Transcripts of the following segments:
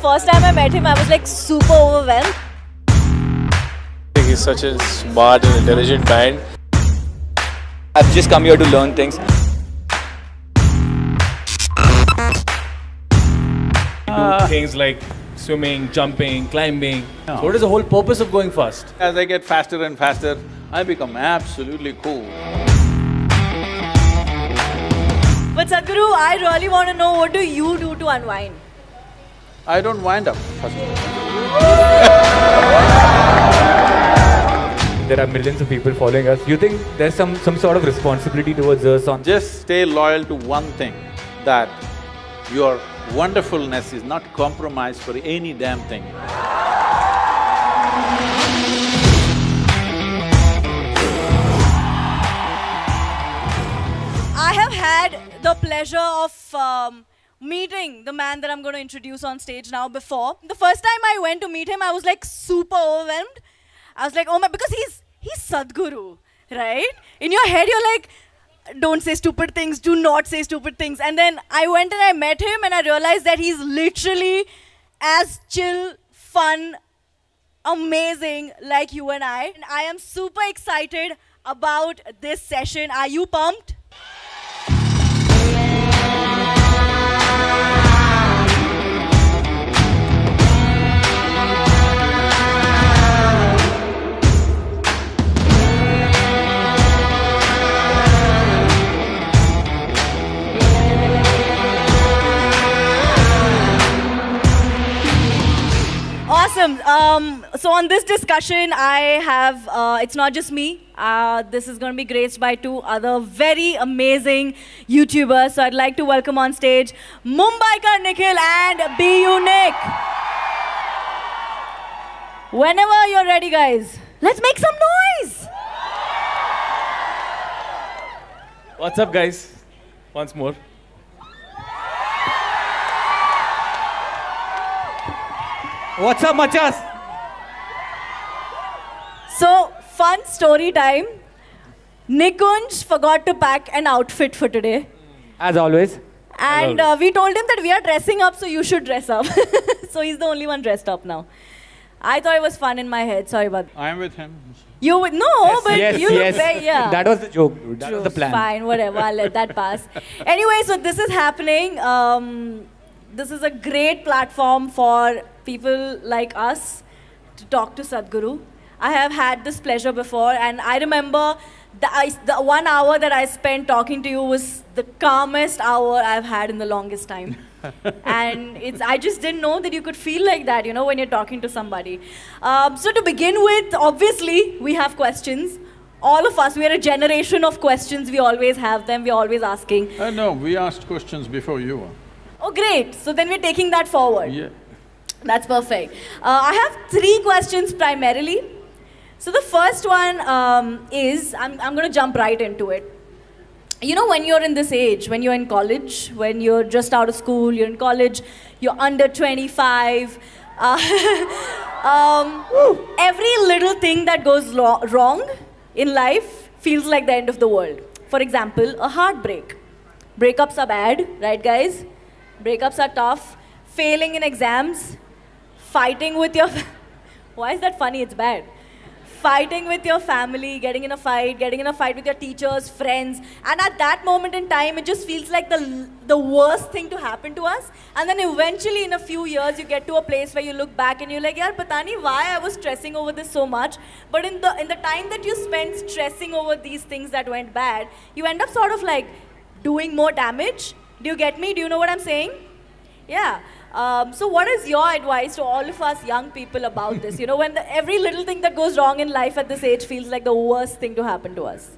first time I met him, I was like super overwhelmed. He's such a smart and intelligent man. I've just come here to learn things. Do things like swimming, jumping, climbing. So what is the whole purpose of going fast? As I get faster and faster, I become absolutely cool. But Sadhguru, I really want to know, what do you do to unwind? I don't wind up, first of all. There are millions of people following us. You think there's some sort of responsibility towards us on… Just stay loyal to one thing, that your wonderfulness is not compromised for any damn thing. I have had the pleasure of meeting the man that I'm going to introduce on stage now before. The first time I went to meet him, I was like super overwhelmed. I was like, oh my, because he's Sadhguru, right? In your head, you're like, don't say stupid things, do not say stupid things. And then I went and I met him and I realized that he's literally as chill, fun, amazing like you and I. And I am super excited about this session. Are you pumped? Awesome. So on this discussion, I have, it's not just me. This is going to be graced by two other very amazing YouTubers. So I'd like to welcome on stage Mumbaikar Nikhil and BU Nick. Whenever you're ready, guys, let's make some noise. What's up, guys? Once more. What's up, machas? So, fun story time. Nikunj forgot to pack an outfit for today. As always. And we told him that we are dressing up, so you should dress up. So he's the only one dressed up now. I thought it was fun in my head, sorry about that. I'm with him. You would, no, but Yes, you look very, yeah. That was the joke, dude. That was the plan. Fine, whatever, I'll let that pass. Anyway, so this is happening. This is a great platform for people like us to talk to Sadhguru. I have had this pleasure before, and I remember the 1 hour that I spent talking to you was the calmest hour I've had in the longest time. And I just didn't know that you could feel like that, you know, when you're talking to somebody. So to begin with, obviously, we have questions. All of us, we are a generation of questions. We always have them. We're always asking. No, we asked questions before you. Oh, great. So then we're taking that forward. Yeah. That's perfect. I have 3 questions primarily. So the first one is, I'm going to jump right into it. You know, when you're in this age, when you're in college, when you're just out of school, you're in college, you're under 25, every little thing that goes wrong in life feels like the end of the world. For example, a heartbreak. Breakups are bad, right guys? Breakups are tough. Failing in exams, fighting with your… Why is that funny? It's bad. Fighting with your family, getting in a fight with your teachers, friends. And at that moment in time, it just feels like the worst thing to happen to us. And then eventually, in a few years, you get to a place where you look back and you're like, yaar, pata nahi why I was stressing over this so much. But in the time that you spent stressing over these things that went bad, you end up sort of like doing more damage. Do you get me? Do you know what I'm saying? Yeah. So what is your advice to all of us young people about this? You know, when every little thing that goes wrong in life at this age feels like the worst thing to happen to us.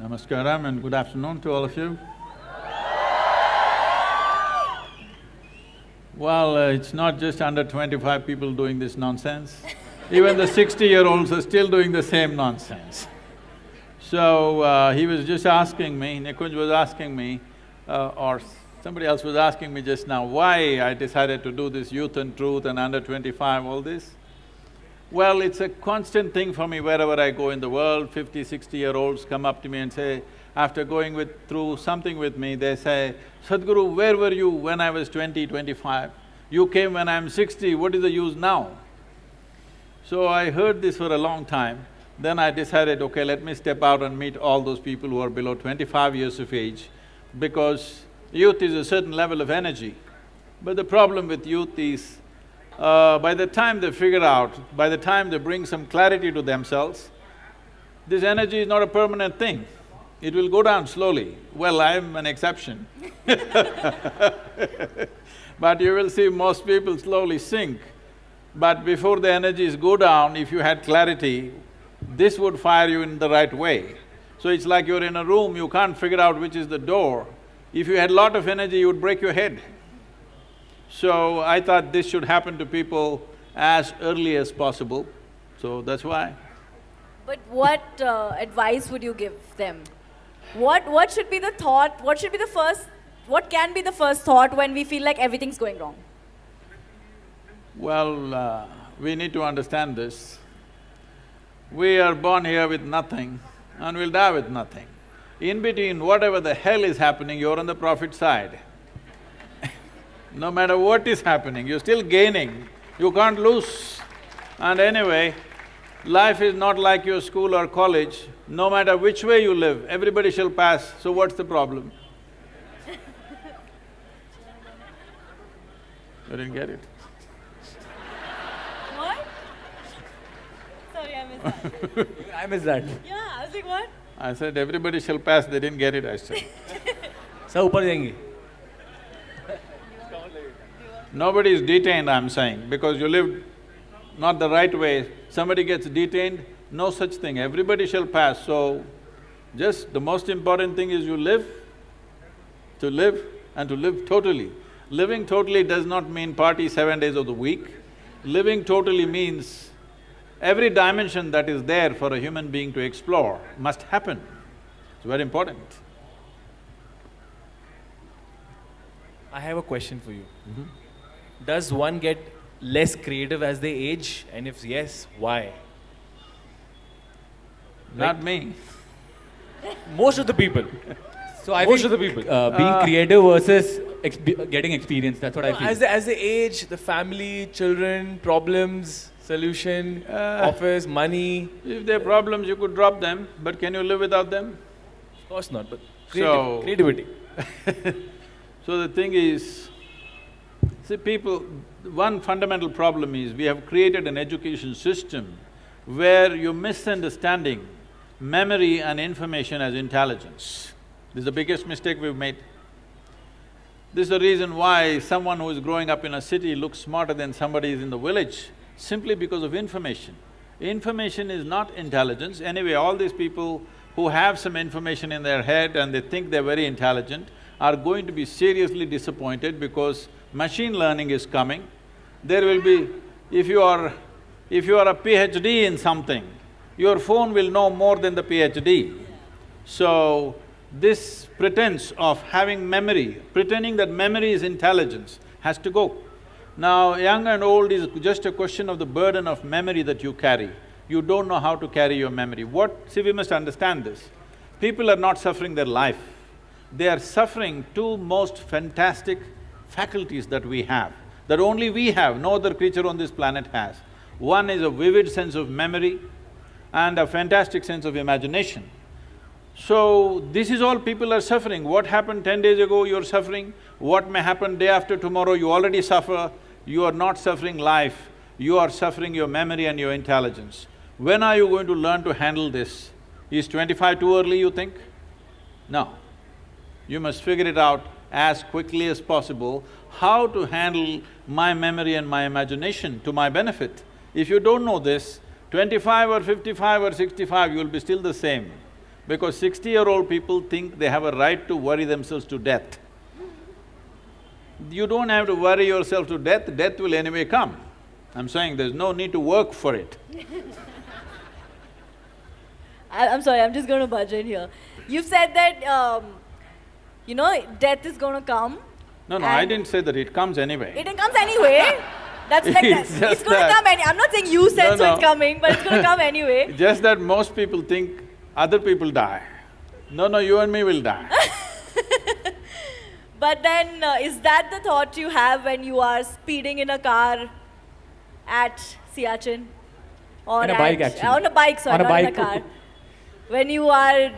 Namaskaram and good afternoon to all of you. Well, it's not just under 25 people doing this nonsense. Even the 60-year-olds are still doing the same nonsense. So, he was just asking me, Nikunj was asking me, or somebody else was asking me just now, why I decided to do this youth and truth and under 25, all this. Well, it's a constant thing for me wherever I go in the world. 50, 60-year-olds come up to me and say, after going through something with me, they say, Sadhguru, where were you when I was 20, 25? You came when I'm 60, what is the use now? So I heard this for a long time. Then I decided, okay, let me step out and meet all those people who are below 25 years of age, because youth is a certain level of energy. But the problem with youth is, by the time they figure out, by the time they bring some clarity to themselves, this energy is not a permanent thing. It will go down slowly. Well, I'm an exception but you will see most people slowly sink. But before the energies go down, if you had clarity, this would fire you in the right way. So it's like you're in a room, you can't figure out which is the door. If you had lot of energy, you would break your head. So I thought this should happen to people as early as possible, so that's why. But what advice would you give them? What should be the thought, what can be the first thought when we feel like everything's going wrong? Well, we need to understand this. We are born here with nothing and we'll die with nothing. In between, whatever the hell is happening, you're on the profit side. No matter what is happening, you're still gaining, you can't lose. And anyway, life is not like your school or college. No matter which way you live, everybody shall pass, so what's the problem? You didn't get it? What? Sorry, I missed that. I missed that. Yeah, I was like, what? I said, everybody shall pass, they didn't get it, I said. Sir, ऊपर जाएंगे. Nobody is detained, I'm saying, because you lived not the right way. Somebody gets detained, no such thing, everybody shall pass. So, just the most important thing is you live, to live and to live totally. Living totally does not mean party 7 days of the week. Living totally means every dimension that is there for a human being to explore must happen. It's very important. I have a question for you. Does one get less creative as they age? And if yes, why? Not me. Most of the people. So I Most think, of the people. being creative versus getting experience, that's what I feel. As they age, the family, children, problems, solution, office, money. If there are problems, you could drop them, but can you live without them? Of course not, but So- creativity. So the thing is, see people… one fundamental problem is we have created an education system where you're misunderstanding memory and information as intelligence. This is the biggest mistake we've made. This is the reason why someone who is growing up in a city looks smarter than somebody who's in the village, simply because of information. Information is not intelligence. Anyway, all these people who have some information in their head and they think they're very intelligent are going to be seriously disappointed, because machine learning is coming. There will be… if you are a PhD in something, your phone will know more than the PhD. So, this pretense of having memory, pretending that memory is intelligence, has to go. Now, young and old is just a question of the burden of memory that you carry. You don't know how to carry your memory. See, we must understand this. People are not suffering their life. They are suffering two most fantastic faculties that we have, that only we have, no other creature on this planet has. One is a vivid sense of memory and a fantastic sense of imagination. So, this is all people are suffering. What happened 10 days ago, you're suffering. What may happen day after tomorrow, you already suffer. You are not suffering life, you are suffering your memory and your intelligence. When are you going to learn to handle this? Is 25 too early, you think? No. You must figure it out as quickly as possible, how to handle my memory and my imagination to my benefit. If you don't know this, 25 or 55 or 65, you'll be still the same. Because 60-year-old people think they have a right to worry themselves to death. You don't have to worry yourself to death, death will anyway come. I'm saying there's no need to work for it. I'm sorry, I'm just gonna budge in here. You've said that, death is gonna come. No, I didn't say that, it comes anyway. It comes anyway. That's like that. It's just It's gonna that- come I'm not saying you said No, so no. it's coming, but it's gonna come anyway. Just that most people think other people die. No, you and me will die. But then, is that the thought you have when you are speeding in a car at Siachen? Or In a bike, actually. On a bike, sorry, On a not bike. in a car. When you are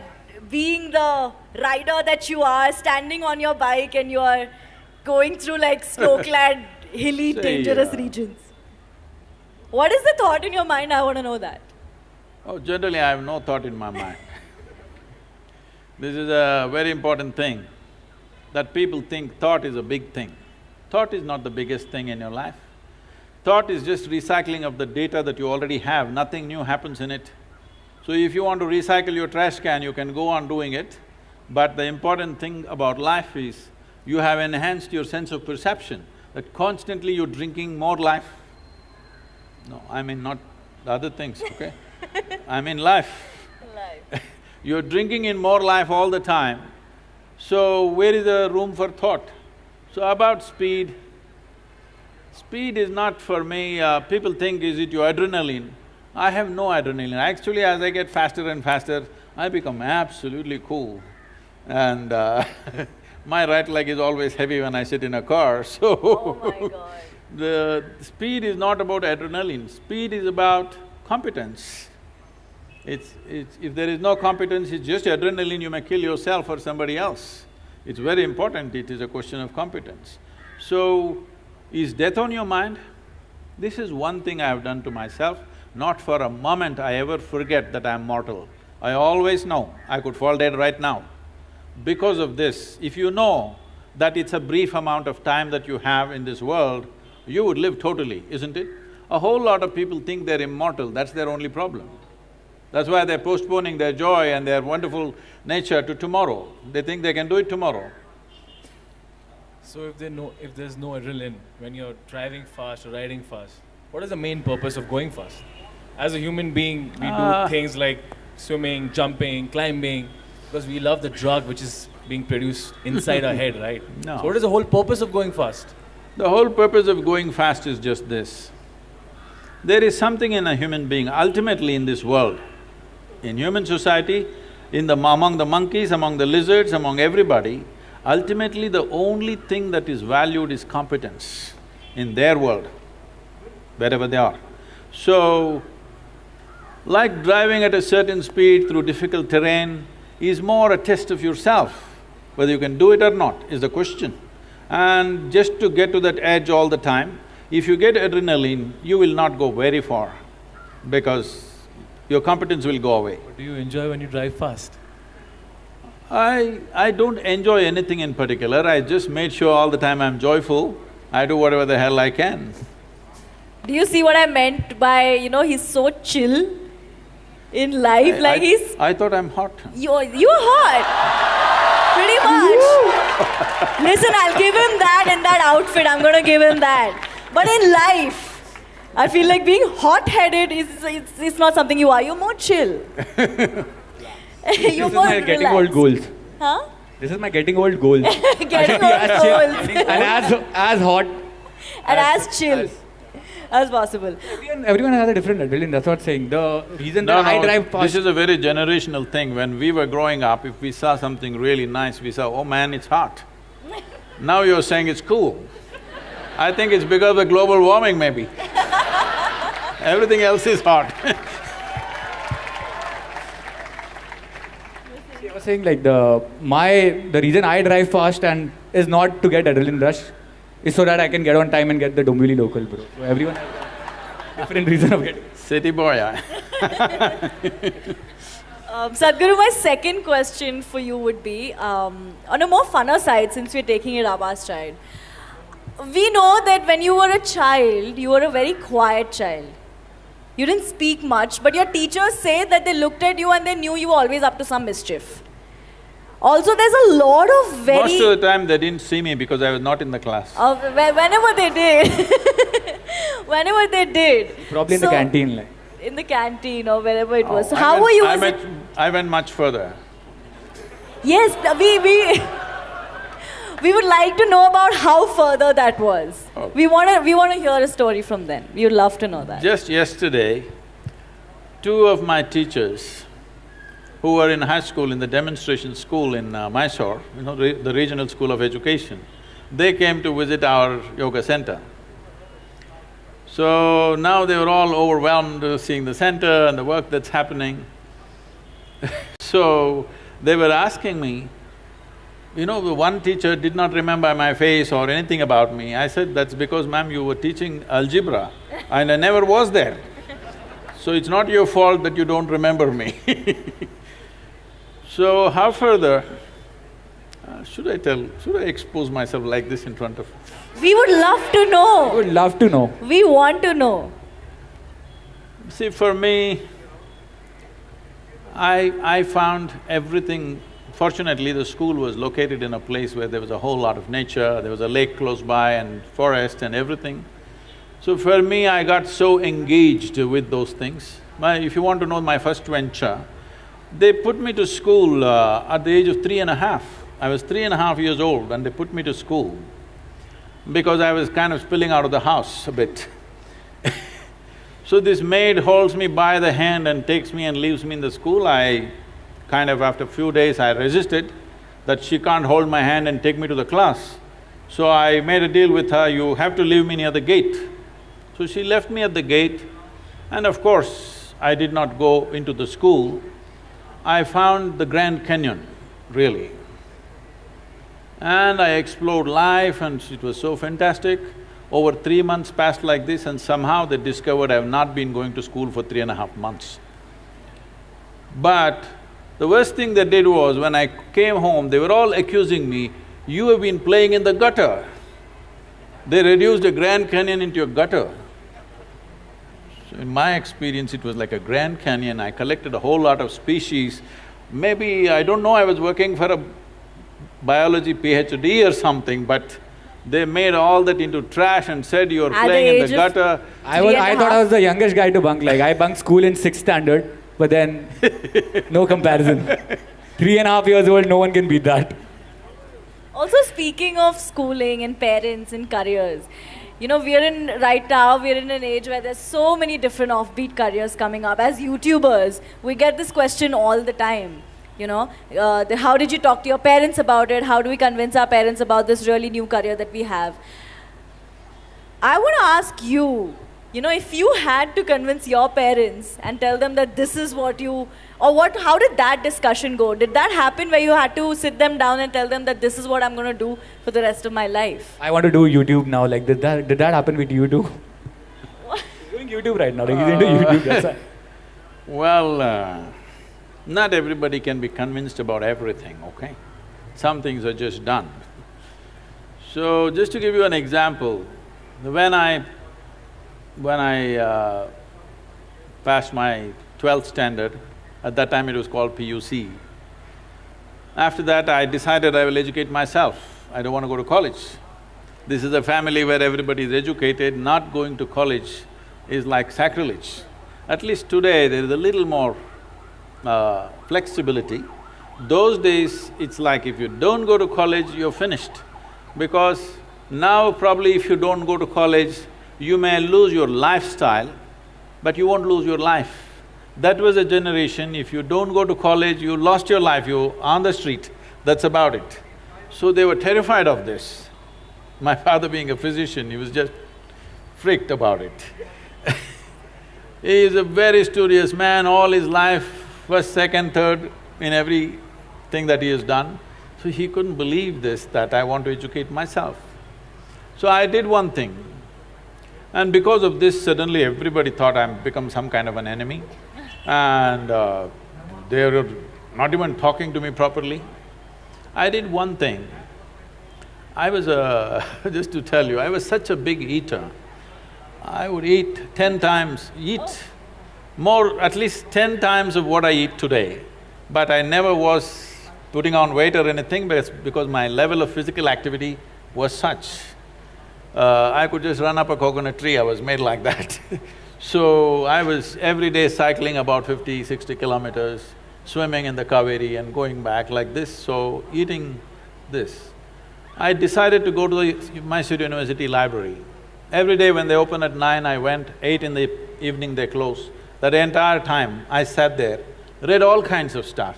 being the rider that you are, standing on your bike and you are going through like snow-clad, hilly, Say, dangerous regions. What is the thought in your mind? I want to know that. Oh, generally I have no thought in my mind. This is a very important thing, that people think thought is a big thing. Thought is not the biggest thing in your life. Thought is just recycling of the data that you already have, nothing new happens in it. So if you want to recycle your trash can, you can go on doing it, but the important thing about life is you have enhanced your sense of perception, that constantly you're drinking more life. No, I mean not the other things, okay? I mean life. You're drinking in more life all the time, so where is the room for thought? So about speed, speed is not for me, people think, is it your adrenaline? I have no adrenaline. Actually, as I get faster and faster, I become absolutely cool. And my right leg is always heavy when I sit in a car, so… Oh my God. The speed is not about adrenaline, speed is about competence. If there is no competence, it's just adrenaline, you may kill yourself or somebody else. It's very important, it is a question of competence. So, is death on your mind? This is one thing I have done to myself, not for a moment I ever forget that I am mortal. I always know I could fall dead right now. Because of this, if you know that it's a brief amount of time that you have in this world, you would live totally, isn't it? A whole lot of people think they're immortal, that's their only problem. That's why they're postponing their joy and their wonderful nature to tomorrow. They think they can do it tomorrow. So if there's no adrenaline when you're driving fast or riding fast, what is the main purpose of going fast? As a human being, we do things like swimming, jumping, climbing, because we love the drug which is being produced inside our head, right? No. So what is the whole purpose of going fast? The whole purpose of going fast is just this. There is something in a human being, ultimately in this world, in human society, among the monkeys, among the lizards, among everybody, ultimately the only thing that is valued is competence in their world, wherever they are. So, like driving at a certain speed through difficult terrain is more a test of yourself. Whether you can do it or not is the question. And just to get to that edge all the time, if you get adrenaline, you will not go very far because your competence will go away. What do you enjoy when you drive fast? I don't enjoy anything in particular, I just made sure all the time I'm joyful, I do whatever the hell I can. Do you see what I meant by, he's so chill in life, I thought I'm hot. You're hot, pretty much. Listen, I'll give him that in that outfit, I'm gonna give him that. But in life, I feel like being hot-headed is not something you are, you're more chill. You're This is more my getting relaxed. old goals. Huh? This is my getting old goals. Getting old goals. And as hot And as chill as possible. Everyone has a different adrenaline, that's what I'm saying. The reason that I drive fast… This is a very generational thing. When we were growing up, if we saw something really nice, we saw, oh man, it's hot. Now you're saying it's cool. I think it's because of global warming maybe. Everything else is hot. I was saying like the reason I drive fast and is not to get adrenaline rush, is so that I can get on time and get the Dombivli local, bro. So everyone has a different reason of getting… City boy, Sadhguru, my second question for you would be, on a more funner side, since we're taking it up our stride. We know that when you were a child, you were a very quiet child. You didn't speak much, but your teachers say that they looked at you and they knew you were always up to some mischief. Also, there's a lot of very… Most of the time they didn't see me because I was not in the class. Whenever they did. Whenever they did. Probably in the canteen, like. In the canteen or wherever it was. So how were you… I went much further. Yes, We would like to know about how further that was. Oh. We wanna hear a story from then. We would love to know that. Just yesterday, two of my teachers who were in high school, in the demonstration school in Mysore, you know, the regional school of education, they came to visit our yoga center. So now they were all overwhelmed seeing the center and the work that's happening. So they were asking me, you know, the one teacher did not remember my face or anything about me. I said, that's because ma'am, you were teaching algebra and I never was there. So it's not your fault that you don't remember me. So how further, should I expose myself like this in front of… We would love to I know. would love to know. We want to know. See, for me, I found everything… Fortunately, the school was located in a place where there was a whole lot of nature, there was a lake close by and forest and everything. So for me, I got so engaged with those things. If you want to know my first venture, they put me to school at the age of 3.5. I was 3.5 years old and they put me to school because I was kind of spilling out of the house a bit. So this maid holds me by the hand and takes me and leaves me in the school. I kind of, after a few days, I resisted that she can't hold my hand and take me to the class. So I made a deal with her, you have to leave me near the gate. So she left me at the gate and of course, I did not go into the school. I found the Grand Canyon, really. And I explored life and it was so fantastic. Over 3 months passed like this and somehow they discovered I have not been going to school for 3.5 months. But the worst thing they did was, when I came home, they were all accusing me, you have been playing in the gutter. They reduced a Grand Canyon into a gutter. So in my experience, it was like a Grand Canyon. I collected a whole lot of species. Maybe, I don't know, I was working for a biology PhD or something, but they made all that into trash and said, you're playing in the gutter. I thought I was the youngest guy to bunk, like I bunked school in 6th standard, but then no comparison. 3.5 years old, no one can beat that. Also, speaking of schooling and parents and careers, you know, right now, we're in an age where there's so many different offbeat careers coming up. As YouTubers, we get this question all the time, you know, how did you talk to your parents about it? How do we convince our parents about this really new career that we have? I want to ask you, you know, if you had to convince your parents and tell them that this is what you… how did that discussion go? Did that happen where you had to sit them down and tell them that this is what I'm going to do for the rest of my life? I want to do YouTube now, like did that happen with you too? What? He's doing YouTube right now, like he's into YouTube, that's why. Well, not everybody can be convinced about everything, okay? Some things are just done. So, just to give you an example, when I passed my 12th standard, at that time it was called PUC. After that, I decided I will educate myself. I don't want to go to college. This is a family where everybody is educated. Not going to college is like sacrilege. At least today, there is a little more flexibility. Those days, it's like if you don't go to college, you're finished. Because now probably if you don't go to college, you may lose your lifestyle, but you won't lose your life. That was a generation, if you don't go to college, you lost your life, you're on the street, that's about it. So they were terrified of this. My father being a physician, he was just freaked about it. He is a very studious man, all his life, first, second, third in everything that he has done. So he couldn't believe this, that I want to educate myself. So I did one thing. And because of this, suddenly everybody thought I'm become some kind of an enemy. And they were not even talking to me properly. I did one thing. I was just to tell you, I was such a big eater. I would eat 10 times, more, at least 10 times of what I eat today. But I never was putting on weight or anything because my level of physical activity was such. I could just run up a coconut tree, I was made like that. So I was every day cycling about 50, 60 kilometers, swimming in the Kaveri and going back like this, so eating this. I decided to go to the Mysore University library. Every day when they open at 9, I went, 8 in the evening they close. That entire time, I sat there, read all kinds of stuff.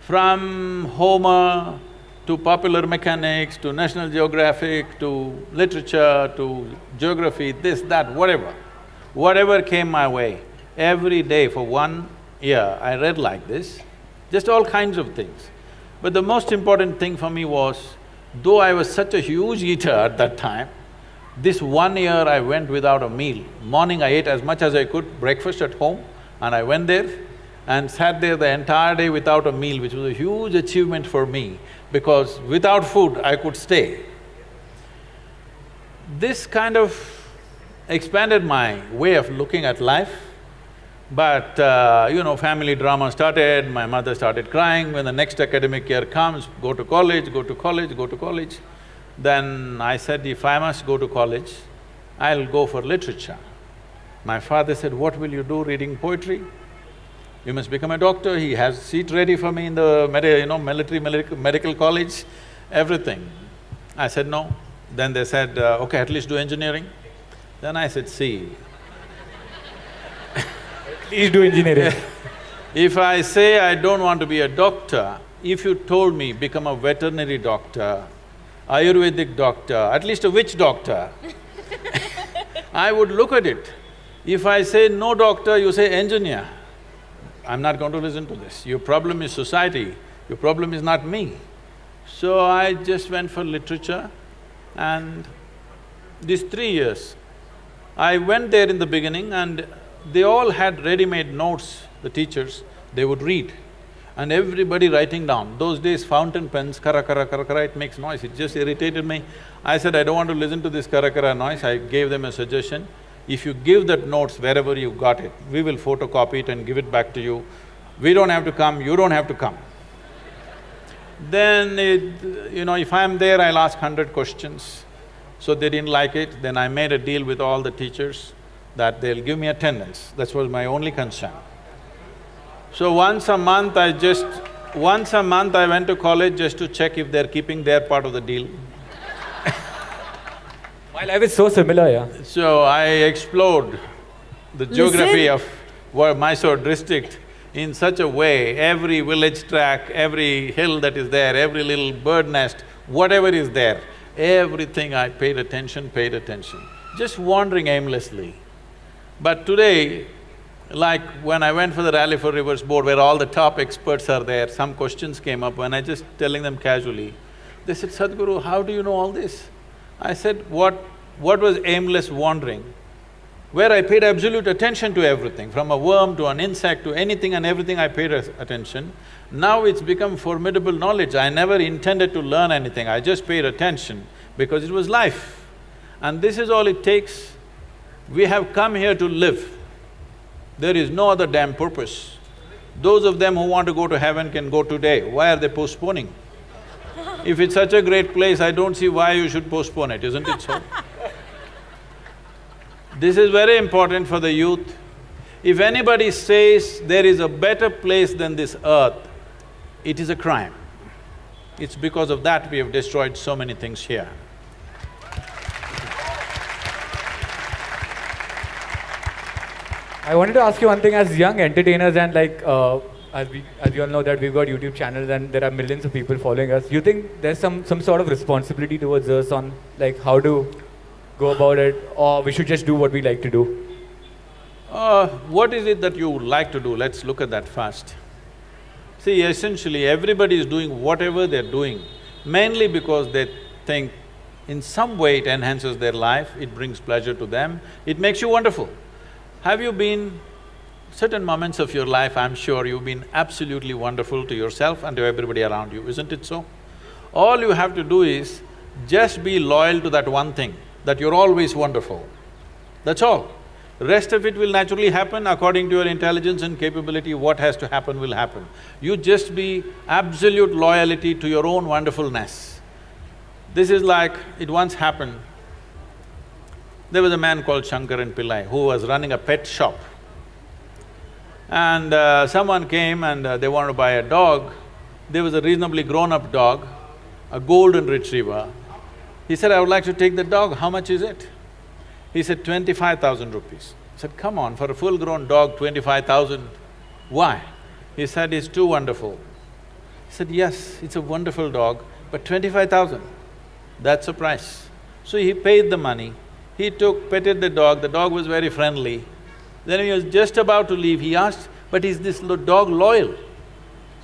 From Homer to popular mechanics, to National Geographic, to literature, to geography, this, that, whatever. Whatever came my way, every day for 1 year, I read like this, just all kinds of things. But the most important thing for me was, though I was such a huge eater at that time, this 1 year I went without a meal. Morning I ate as much as I could, breakfast at home, and I went there and sat there the entire day without a meal, which was a huge achievement for me, because without food I could stay. This kind of expanded my way of looking at life, but family drama started, my mother started crying when the next academic year comes, go to college, go to college, go to college. Then I said, if I must go to college, I'll go for literature. My father said, what will you do reading poetry? You must become a doctor. He has seat ready for me in the medical college, everything. I said, no. Then they said, okay, at least do engineering. Then I said, see, Please do engineering. if I say I don't want to be a doctor, if you told me become a veterinary doctor, Ayurvedic doctor, at least a witch doctor, I would look at it. If I say no doctor, you say engineer, I'm not going to listen to this. Your problem is society, your problem is not me. So I just went for literature, and these 3 years, I went there in the beginning and they all had ready-made notes, the teachers, they would read. And everybody writing down. Those days fountain pens, kara kara kara kara, it makes noise, it just irritated me. I said, I don't want to listen to this kara kara noise. I gave them a suggestion, if you give that notes wherever you got it, we will photocopy it and give it back to you. We don't have to come, you don't have to come. Then if I'm there, I'll ask 100 questions. So they didn't like it, then I made a deal with all the teachers that they'll give me attendance. That was my only concern. So once a month I went to college just to check if they're keeping their part of the deal. My life is so similar, yeah. So I explored the geography of Mysore district in such a way, every village track, every hill that is there, every little bird nest, whatever is there, everything I paid attention, just wandering aimlessly. But today, like when I went for the Rally for Rivers board where all the top experts are there, some questions came up when I just telling them casually, they said, Sadhguru, how do you know all this? I said, what was aimless wandering? Where I paid absolute attention to everything, from a worm to an insect to anything and everything I paid attention. Now it's become formidable knowledge. I never intended to learn anything, I just paid attention because it was life. And this is all it takes. We have come here to live. There is no other damn purpose. Those of them who want to go to heaven can go today. Why are they postponing? If it's such a great place, I don't see why you should postpone it, isn't it so? This is very important for the youth. If anybody says there is a better place than this earth, it is a crime. It's because of that we have destroyed so many things here. I wanted to ask you one thing, as young entertainers and as you all know that we've got YouTube channels and there are millions of people following us, you think there's some sort of responsibility towards us on how to go about it, or we should just do what we like to do? What is it that you like to do? Let's look at that first. See, essentially everybody is doing whatever they're doing, mainly because they think in some way it enhances their life, it brings pleasure to them, it makes you wonderful. Have you been… certain moments of your life, I'm sure you've been absolutely wonderful to yourself and to everybody around you, isn't it so? All you have to do is just be loyal to that one thing, that you're always wonderful. That's all. Rest of it will naturally happen according to your intelligence and capability. What has to happen will happen. You just be absolute loyalty to your own wonderfulness. This is like, it once happened. There was a man called Shankaran Pillai who was running a pet shop. And someone came and they wanted to buy a dog. There was a reasonably grown-up dog, a golden retriever. He said, I would like to take the dog, how much is it? He said, 25,000 rupees. I said, come on, for a full-grown dog, 25,000, why? He said, it's too wonderful. He said, yes, it's a wonderful dog, but 25,000, that's the price. So he paid the money, he petted the dog was very friendly. Then he was just about to leave, he asked, but is this dog loyal?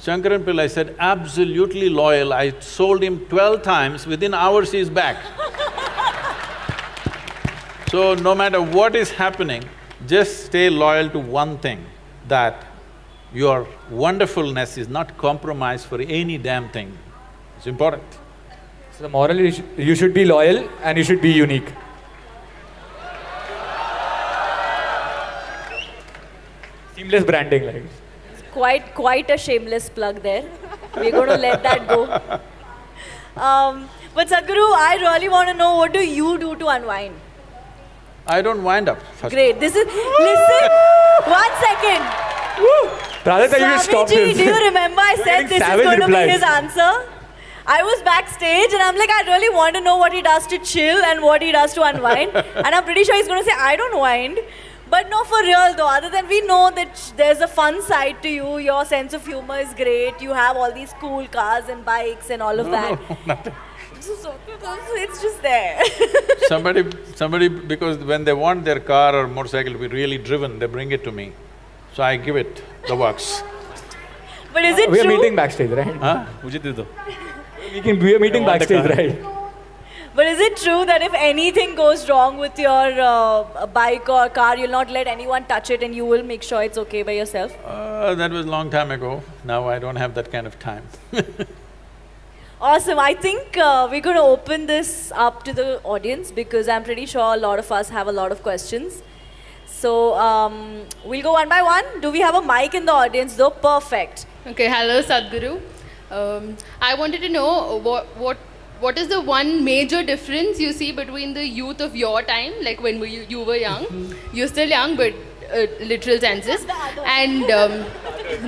Shankaran Pillai said, absolutely loyal, I sold him 12 times, within hours he's back. So no matter what is happening, just stay loyal to one thing, that your wonderfulness is not compromised for any damn thing. It's important. So the moral is you should be loyal and you should be unique. Seamless branding, like. Quite a shameless plug there. We're going to let that go. But Sadhguru, I really want to know, what do you do to unwind? I don't wind up. Great. Listen, 1 second. Pradita, you should stop this. Do you remember I said this is going to be his answer? I was backstage and I'm like, I really want to know what he does to chill and what he does to unwind. And I'm pretty sure he's going to say, I don't wind. But no, for real though, other than we know that there's a fun side to you, your sense of humor is great, you have all these cool cars and bikes and all of that. No, nothing. It's just there. Somebody, because when they want their car or motorcycle to be really driven, they bring it to me. So I give it the works. But is it we true? We are meeting backstage, right? Huh? We are meeting backstage, right? But is it true that if anything goes wrong with your bike or car, you'll not let anyone touch it and you will make sure it's okay by yourself? That was a long time ago. Now I don't have that kind of time. Awesome. I think we're going to open this up to the audience because I'm pretty sure a lot of us have a lot of questions. So we'll go one by one. Do we have a mic in the audience though? Perfect. Okay, hello Sadhguru. I wanted to know what is the one major difference you see between the youth of your time, like when you were young, you're still young but literal senses, and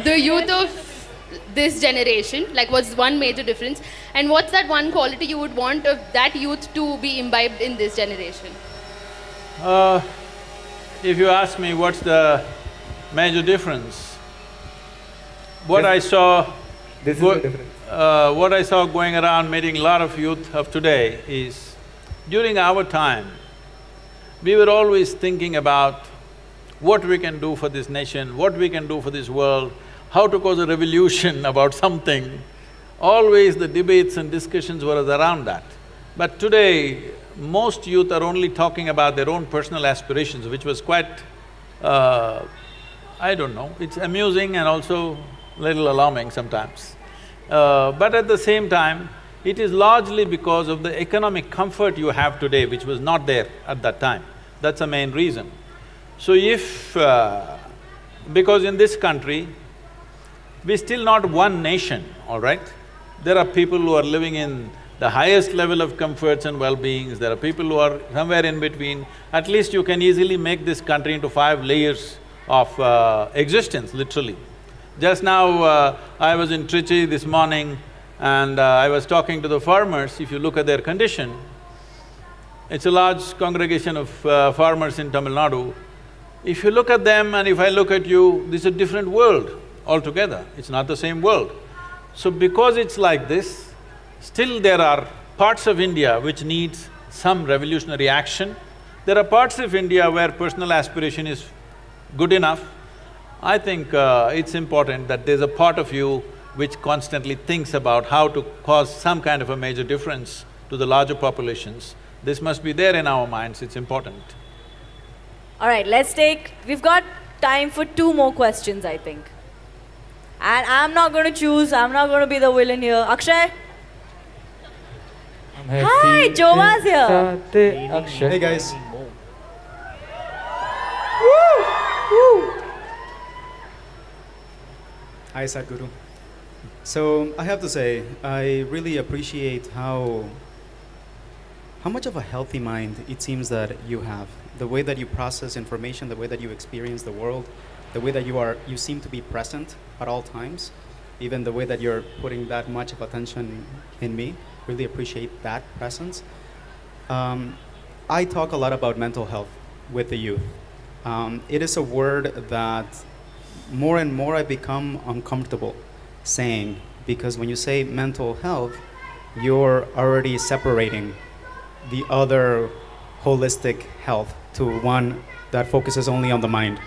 the youth of this generation, like what's one major difference, and what's that one quality you would want of that youth to be imbibed in this generation? If you ask me what's the major difference, what I saw… This is the difference. What I saw going around meeting a lot of youth of today is, during our time, we were always thinking about what we can do for this nation, what we can do for this world, how to cause a revolution about something. Always the debates and discussions were around that. But today, most youth are only talking about their own personal aspirations, which was quite… I don't know, it's amusing and also little alarming sometimes. But at the same time, it is largely because of the economic comfort you have today, which was not there at that time. That's the main reason. So if… because in this country, we're still not one nation, all right? There are people who are living in the highest level of comforts and well-beings, there are people who are somewhere in between. At least you can easily make this country into 5 layers of existence, literally. Just now, I was in Trichy this morning and I was talking to the farmers. If you look at their condition, it's a large congregation of farmers in Tamil Nadu. If you look at them and if I look at you, this is a different world altogether. It's not the same world. So because it's like this, still there are parts of India which needs some revolutionary action. There are parts of India where personal aspiration is good enough. I think it's important that there's a part of you which constantly thinks about how to cause some kind of a major difference to the larger populations. This must be there in our minds, it's important. All right, we've got time for 2 more questions, I think. And I'm not going to choose, I'm not going to be the villain here. Akshay? Hi, Jova's here. Hey guys. Hi Sadhguru. So I have to say, I really appreciate how much of a healthy mind it seems that you have. The way that you process information, the way that you experience the world, the way that you seem to be present at all times. even the way that you're putting that much of attention in me. Really appreciate that presence. I talk a lot about mental health with the youth. It is a word that more and more I become uncomfortable saying, because when you say mental health, you're already separating the other holistic health to one that focuses only on the mind,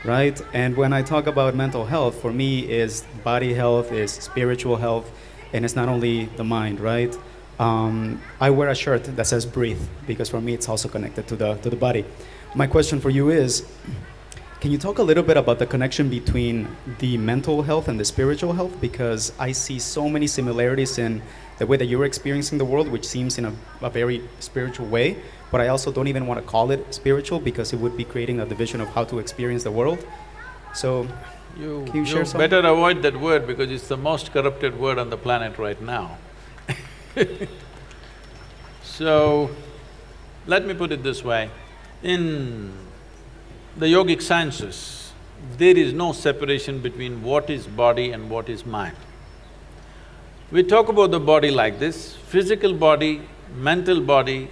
right? And when I talk about mental health, for me is body health, is spiritual health, and it's not only the mind, right? I wear a shirt that says breathe, because for me it's also connected to the body. My question for you is, can you talk a little bit about the connection between the mental health and the spiritual health? Because I see so many similarities in the way that you're experiencing the world, which seems in a very spiritual way, but I also don't even want to call it spiritual because it would be creating a division of how to experience the world. So, can you share something? Better avoid that word because it's the most corrupted word on the planet right now. So, let me put it this way. In the yogic sciences, there is no separation between what is body and what is mind. We talk about the body like this: physical body, mental body,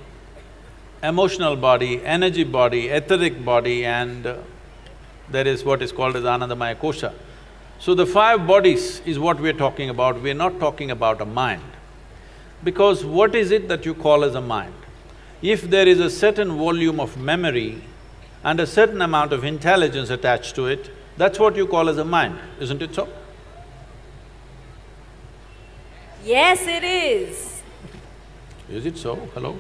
emotional body, energy body, etheric body, and there is what is called as Anandamaya Kosha. So the 5 bodies is what we're talking about, we're not talking about a mind. Because what is it that you call as a mind? If there is a certain volume of memory and a certain amount of intelligence attached to it, that's what you call as a mind, isn't it so? Yes, it is. Is it so? Hello?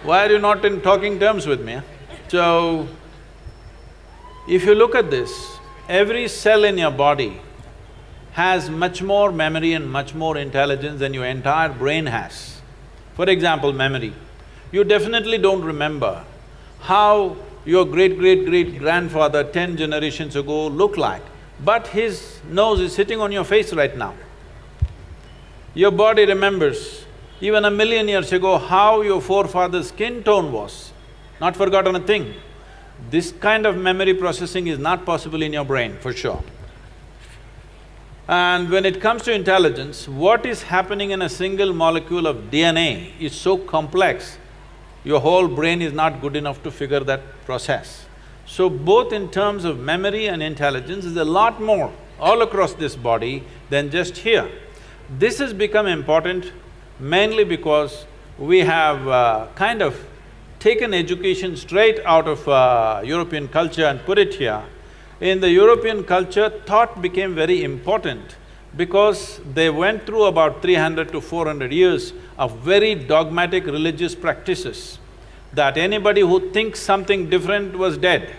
Why are you not in talking terms with me? So, if you look at this, every cell in your body has much more memory and much more intelligence than your entire brain has. For example, memory. You definitely don't remember how your great-great-great-grandfather 10 generations ago looked like, but his nose is sitting on your face right now. Your body remembers even 1,000,000 years ago how your forefathers' skin tone was, not forgotten a thing. This kind of memory processing is not possible in your brain, for sure. And when it comes to intelligence, what is happening in a single molecule of DNA is so complex, your whole brain is not good enough to figure that process. So both in terms of memory and intelligence, is a lot more all across this body than just here. This has become important mainly because we have kind of taken education straight out of European culture and put it here. In the European culture, thought became very important because they went through about 300 to 400 years of very dogmatic religious practices, that anybody who thinks something different was dead.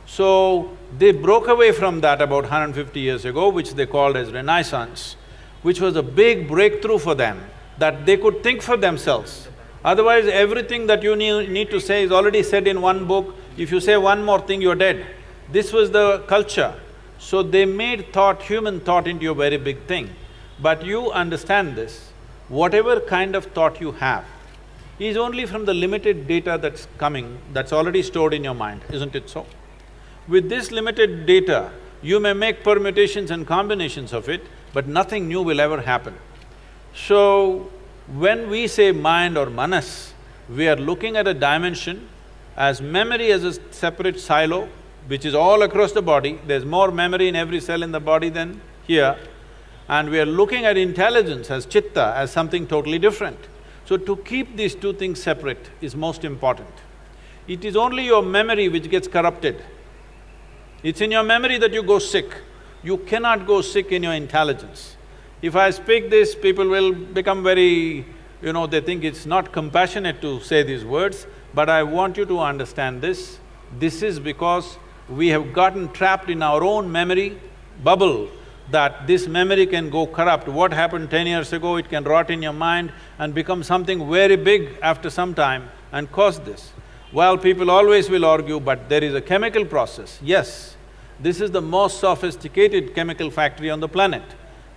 So, they broke away from that about 150 years ago, which they called as Renaissance, which was a big breakthrough for them, that they could think for themselves. Otherwise, everything that you need to say is already said in one book. If you say one more thing, you're dead. This was the culture. So they made thought, human thought, into a very big thing. But you understand this, whatever kind of thought you have is only from the limited data that's coming, that's already stored in your mind, isn't it so? With this limited data, you may make permutations and combinations of it, but nothing new will ever happen. So, when we say mind or manas, we are looking at a dimension as memory as a separate silo, which is all across the body. There's more memory in every cell in the body than here. And we are looking at intelligence as chitta, as something totally different. So to keep these two things separate is most important. It is only your memory which gets corrupted. It's in your memory that you go sick. You cannot go sick in your intelligence. If I speak this, people will become very… they think it's not compassionate to say these words, but I want you to understand this. This is because we have gotten trapped in our own memory bubble, that this memory can go corrupt. What happened 10 years ago, it can rot in your mind and become something very big after some time and cause this. Well, people always will argue, but there is a chemical process. Yes, this is the most sophisticated chemical factory on the planet.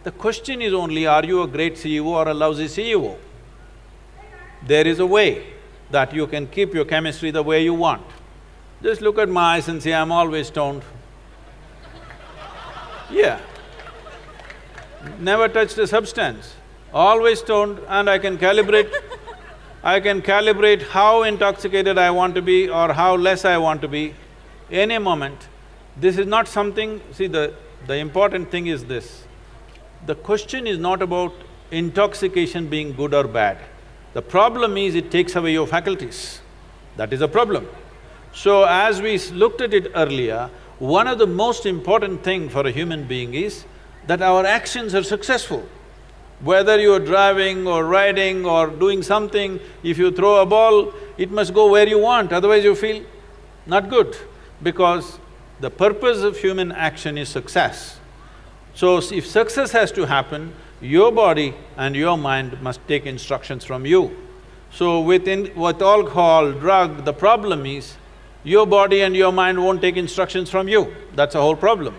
The question is only, are you a great CEO or a lousy CEO? There is a way that you can keep your chemistry the way you want. Just look at my eyes and say, I'm always stoned. Yeah. never touched a substance, always stoned, and I can calibrate how intoxicated I want to be or how less I want to be any moment. This is not something… See, the important thing is this. The question is not about intoxication being good or bad. The problem is it takes away your faculties. That is a problem. So as we looked at it earlier, one of the most important thing for a human being is that our actions are successful. Whether you're driving or riding or doing something, if you throw a ball, it must go where you want, otherwise you feel not good. Because the purpose of human action is success. So if success has to happen, your body and your mind must take instructions from you. So with alcohol, drug, the problem is your body and your mind won't take instructions from you. That's the whole problem.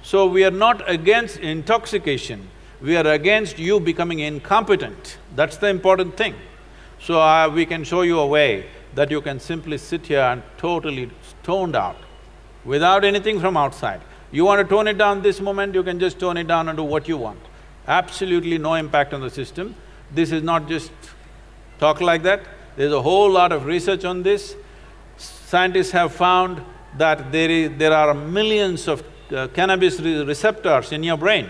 So we are not against intoxication, we are against you becoming incompetent. That's the important thing. So we can show you a way that you can simply sit here and totally stoned out, without anything from outside. You want to tone it down this moment, you can just tone it down and do what you want. Absolutely no impact on the system. This is not just talk like that, there's a whole lot of research on this. Scientists have found that there are millions of cannabis receptors in your brain.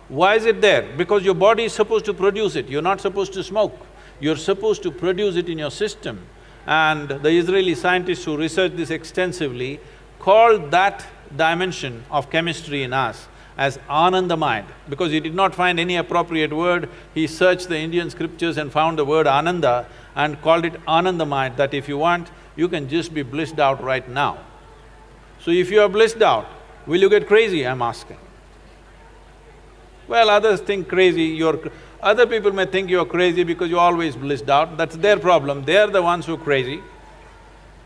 Why is it there? Because your body is supposed to produce it, you're not supposed to smoke. You're supposed to produce it in your system. And the Israeli scientists who researched this extensively called that dimension of chemistry in us as Ananda mind. Because he did not find any appropriate word, he searched the Indian scriptures and found the word Ananda and called it Ananda mind, that if you want, you can just be blissed out right now. So if you are blissed out, will you get crazy, I'm asking? Well, others think crazy, other people may think you're crazy because you're always blissed out, that's their problem, they're the ones who are crazy.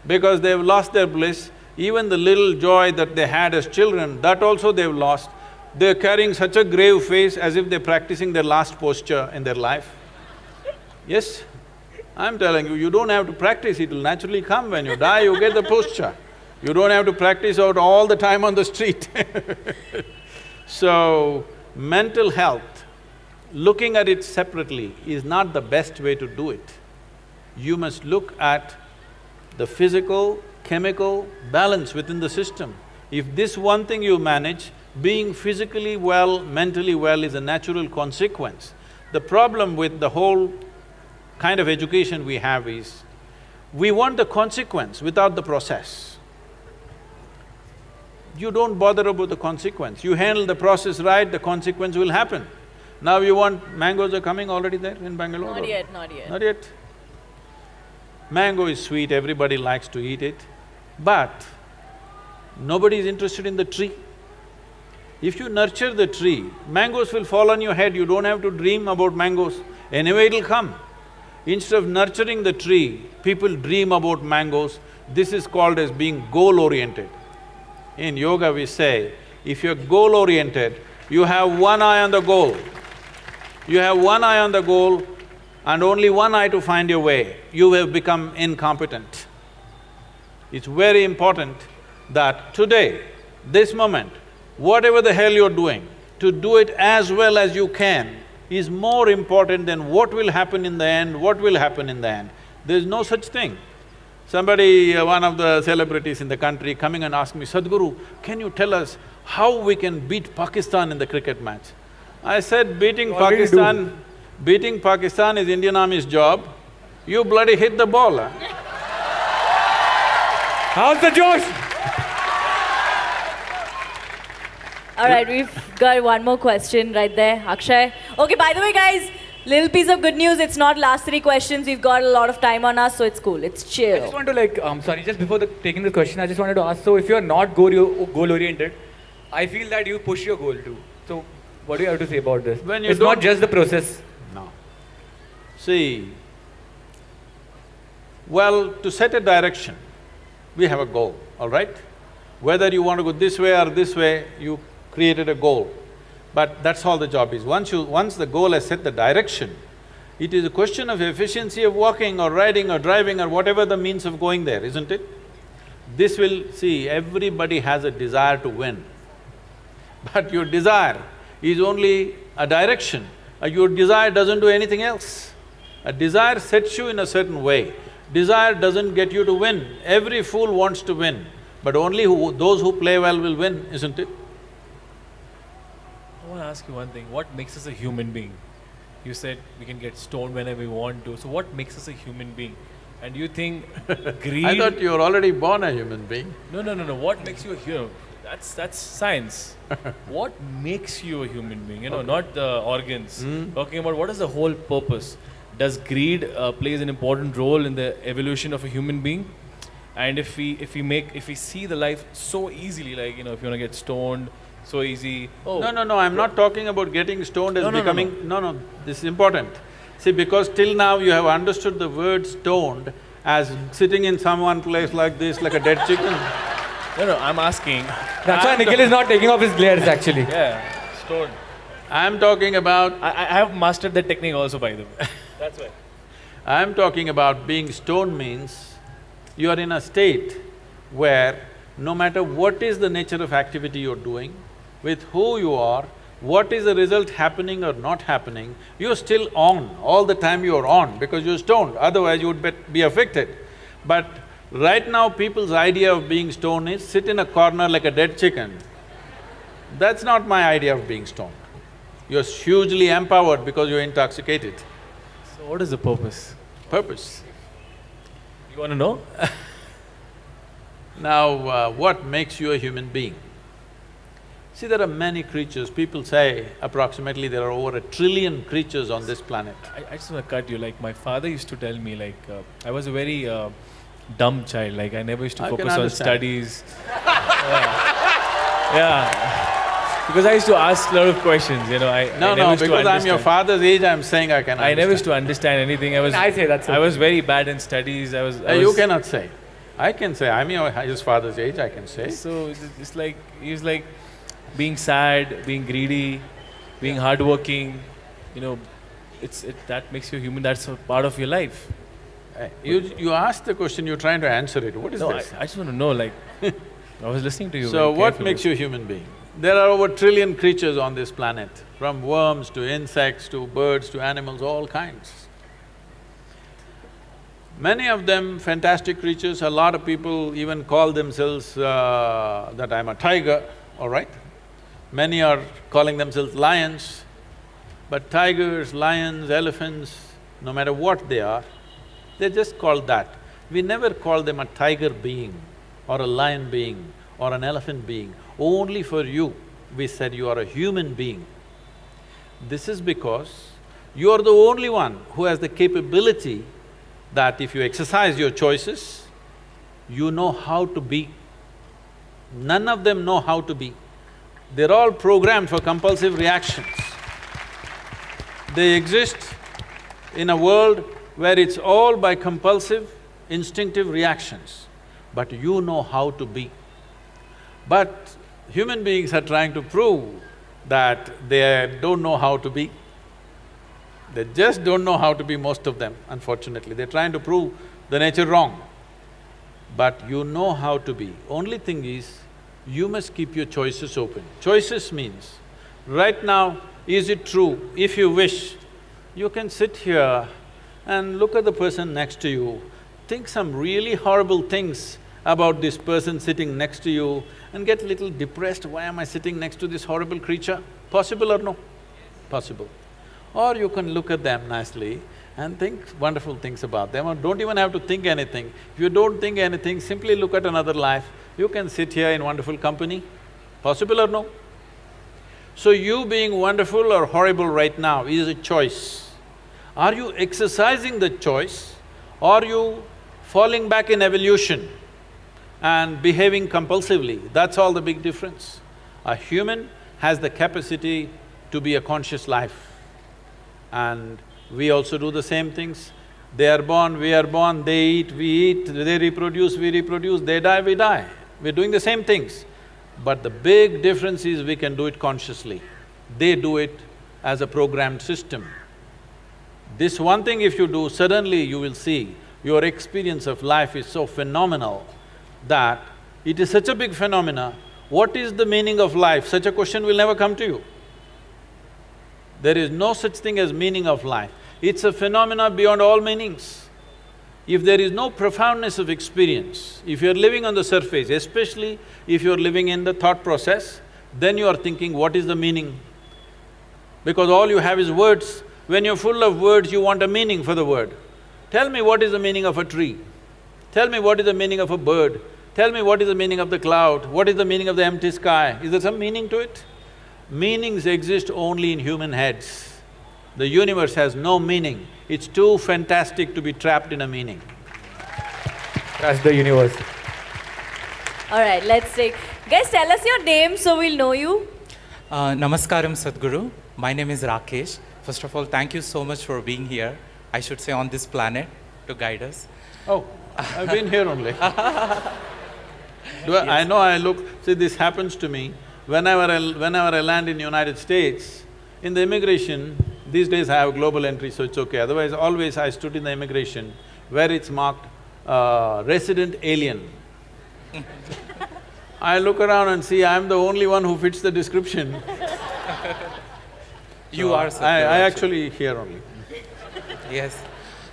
Because they've lost their bliss, even the little joy that they had as children, that also they've lost. They're carrying such a grave face as if they're practicing their last posture in their life. Yes, I'm telling you, you don't have to practice, it will naturally come. When you die, you get the posture. You don't have to practice out all the time on the street So, mental health, looking at it separately is not the best way to do it. You must look at the physical, chemical balance within the system. If this one thing you manage, being physically well, mentally well is a natural consequence. The problem with the whole kind of education we have is, we want the consequence without the process. You don't bother about the consequence, you handle the process right, the consequence will happen. Now you want… mangoes are coming already there in Bangalore? Not yet, not yet. Not yet. Mango is sweet, everybody likes to eat it, but nobody is interested in the tree. If you nurture the tree, mangoes will fall on your head, you don't have to dream about mangoes, anyway it'll come. Instead of nurturing the tree, people dream about mangoes. This is called as being goal-oriented. In yoga we say, if you're goal-oriented, you have one eye on the goal. You have one eye on the goal and only one eye to find your way, you have become incompetent. It's very important that today, this moment, whatever the hell you're doing, to do it as well as you can is more important than what will happen in the end, what will happen in the end. There's no such thing. Somebody, one of the celebrities in the country coming and asked me, Sadhguru, can you tell us how we can beat Pakistan in the cricket match? I said, beating Pakistan is Indian Army's job, you bloody hit the ball, huh? How's the Josh? All right, we've got one more question right there, Akshay. Okay, by the way, guys, little piece of good news, it's not last 3 questions, we've got a lot of time on us, so it's cool, it's chill. I just want to sorry, just before taking the question, I just wanted to ask, so if you're not goal-oriented, I feel that you push your goal too. So, what do you have to say about this? It's not just the process. No. See, well, to set a direction, we have a goal, all right? Whether you want to go this way or this way, you created a goal. But that's all the job is. Once the goal has set the direction, it is a question of efficiency of walking or riding or driving or whatever the means of going there, isn't it? This will… see, everybody has a desire to win. But your desire is only a direction. Your desire doesn't do anything else. A desire sets you in a certain way. Desire doesn't get you to win. Every fool wants to win, but only those who play well will win, isn't it? I want to ask you one thing. What makes us a human being? You said we can get stoned whenever we want to. So what makes us a human being? And do you think greed… I thought you were already born a human being. No. What makes you a hero? That's science. What makes you a human being? You know, not the organs. Talking about what is the whole purpose. Does greed plays an important role in the evolution of a human being? And if we see the life so easily, like, you know, if you want to get stoned, so easy. Oh. No, I'm not talking about getting stoned as becoming… No, this is important. See, because till now you have understood the word stoned as sitting in some place like this, like a dead chicken. No, I'm asking… That's why Nikhil is not taking off his glares, actually. Yeah, stoned. I'm talking about… I have mastered that technique also, by the way. That's why. I'm talking about being stoned means you are in a state where no matter what is the nature of activity you're doing, with who you are, what is the result happening or not happening, you're still on. All the time you're on because you're stoned, otherwise you would be affected. But right now people's idea of being stoned is sit in a corner like a dead chicken. That's not my idea of being stoned. You're hugely empowered because you're intoxicated. So what is the purpose? Purpose. You want to know? Now, what makes you a human being? See, there are many creatures. People say approximately there are over 1 trillion creatures on this planet. I just want to cut you, like my father used to tell me, like, I was a very dumb child, like I never used to focus on studies. Yeah. Because I used to ask a lot of questions, you know, No, because I'm your father's age, I'm saying I can understand. I never used to understand anything. I say that's I was very bad in studies, You cannot say. I can say, I'm his father's age, I can say. So, it's like, he's like being sad, being greedy, being hardworking, you know, that makes you human, that's a part of your life. You asked the question, you're trying to answer it. What is this? I just want to know, like, I was listening to you. So what makes you a human being? There are over 1 trillion creatures on this planet, from worms to insects to birds to animals, all kinds. Many of them fantastic creatures. A lot of people even call themselves that I'm a tiger, all right? Many are calling themselves lions, but tigers, lions, elephants, no matter what they are, they're just called that. We never call them a tiger being or a lion being or an elephant being. Only for you, we said you are a human being. This is because you are the only one who has the capability that if you exercise your choices, you know how to be. None of them know how to be. They're all programmed for compulsive reactions. They exist in a world where it's all by compulsive, instinctive reactions, but you know how to be. But human beings are trying to prove that they don't know how to be. They just don't know how to be, most of them, unfortunately. They're trying to prove the nature wrong. But you know how to be. Only thing is, you must keep your choices open. Choices means, right now, is it true? If you wish, you can sit here and look at the person next to you, think some really horrible things about this person sitting next to you and get a little depressed, why am I sitting next to this horrible creature? Possible or no? Possible. Or you can look at them nicely and think wonderful things about them, or don't even have to think anything. If you don't think anything, simply look at another life, you can sit here in wonderful company. Possible or no? So you being wonderful or horrible right now is a choice. Are you exercising the choice, or are you falling back in evolution and behaving compulsively? That's all the big difference. A human has the capacity to be a conscious life. And we also do the same things. They are born, we are born, they eat, we eat, they reproduce, we reproduce, they die, we die. We're doing the same things. But the big difference is we can do it consciously. They do it as a programmed system. This one thing if you do, suddenly you will see your experience of life is so phenomenal that it is such a big phenomena. What is the meaning of life? Such a question will never come to you. There is no such thing as meaning of life. It's a phenomena beyond all meanings. If there is no profoundness of experience, if you're living on the surface, especially if you're living in the thought process, then you are thinking, what is the meaning? Because all you have is words. When you're full of words, you want a meaning for the word. Tell me what is the meaning of a tree. Tell me what is the meaning of a bird. Tell me what is the meaning of the cloud. What is the meaning of the empty sky? Is there some meaning to it? Meanings exist only in human heads. The universe has no meaning. It's too fantastic to be trapped in a meaning. Trust the universe. All right, let's take… Guys, tell us your name so we'll know you. Namaskaram Sadhguru. My name is Rakesh. First of all, thank you so much for being here. I should say on this planet to guide us. Oh, I've been here only. I know I look… See, this happens to me. Whenever I land in United States, in the immigration, these days I have global entry, so it's okay. Otherwise, always I stood in the immigration where it's marked resident alien. I look around and see I'm the only one who fits the description. You are Sadhguru. I actually here only. Yes.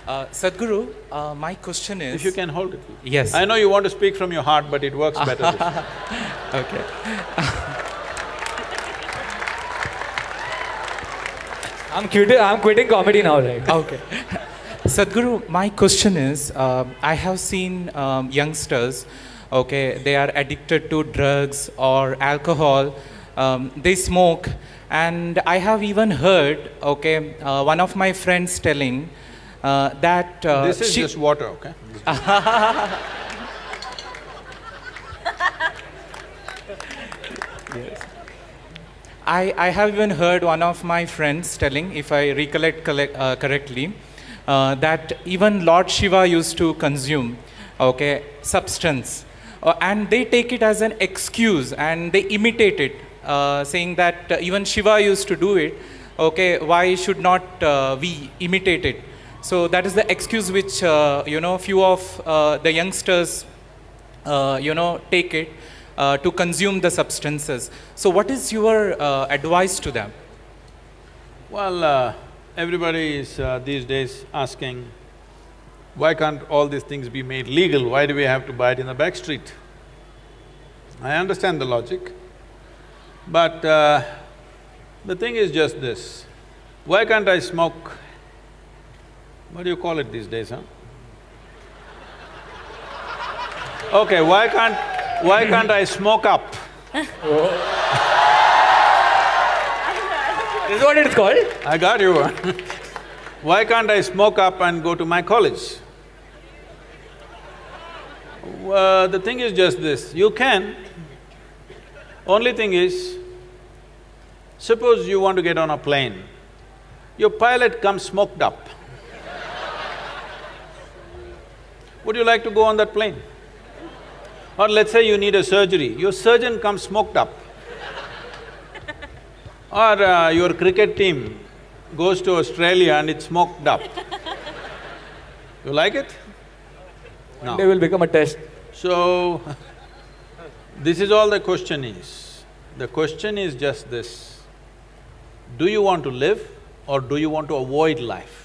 Sadhguru, my question is… If you can hold it. Yes. I know you want to speak from your heart, but it works better this way. Okay. I'm quitting comedy now, right? Okay. Sadhguru, my question is, I have seen youngsters, okay, they are addicted to drugs or alcohol, they smoke, and I have even heard, okay, one of my friends telling that… This is just water, okay? Yes. I have even heard one of my friends telling, if I recollect correctly, that even Lord Shiva used to consume, okay, substance. And they take it as an excuse and they imitate it, saying that even Shiva used to do it, okay, why should not we imitate it? So that is the excuse which, few of the youngsters, take it to consume the substances. So what is your advice to them? Well, everybody is these days asking, why can't all these things be made legal? Why do we have to buy it in the back street? I understand the logic, but the thing is just this, why can't I smoke… What do you call it these days, huh? Okay, why can't I smoke up? This is what it's called? I got you. Why can't I smoke up and go to my college? The thing is just this, you can. Only thing is, suppose you want to get on a plane, your pilot comes smoked up. Would you like to go on that plane? Or let's say you need a surgery, your surgeon comes smoked up. Or your cricket team goes to Australia and it's smoked up. You like it? No. They will become a test. So, this is all the question is. The question is just this, do you want to live or do you want to avoid life?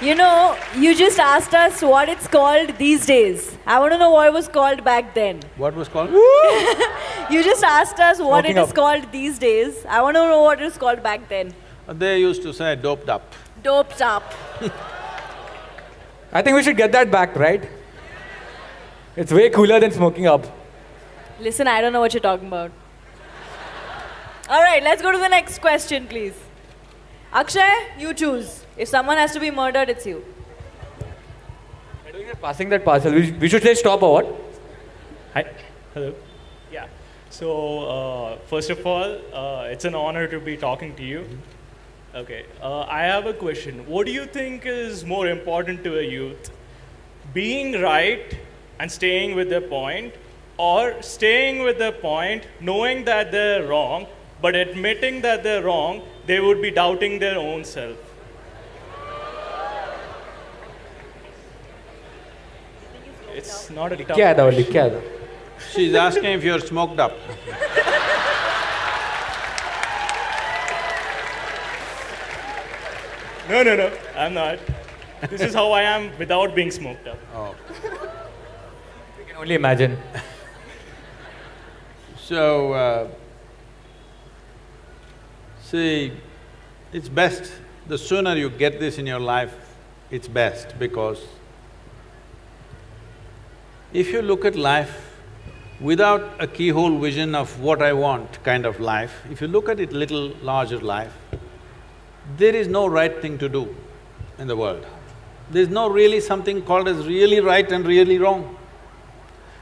You know, you just asked us what it's called these days. I want to know what it was called back then. What was called? You just asked us what Smoking it is up. called these days. I want to know what it was called back then. They used to say doped up. Doped up. I think we should get that back, right? It's way cooler than smoking up. Listen, I don't know what you're talking about. All right, let's go to the next question, please. Akshay, you choose. If someone has to be murdered, it's you. I don't think passing that parcel. We should say stop or what? Hi. Hello. Yeah. So, first of all, it's an honor to be talking to you. Okay. I have a question. What do you think is more important to a youth? Being right and staying with their point, or staying with their point, knowing that they're wrong, but admitting that they're wrong, they would be doubting their own self? It's not a tough क्या था question. क्या था? She's asking if you're smoked up. No, I'm not. This is how I am without being smoked up. Oh. You can only imagine. So, see, it's best, the sooner you get this in your life, it's best, because if you look at life without a keyhole vision of what I want kind of life, if you look at it little larger life, there is no right thing to do in the world. There's no really something called as really right and really wrong.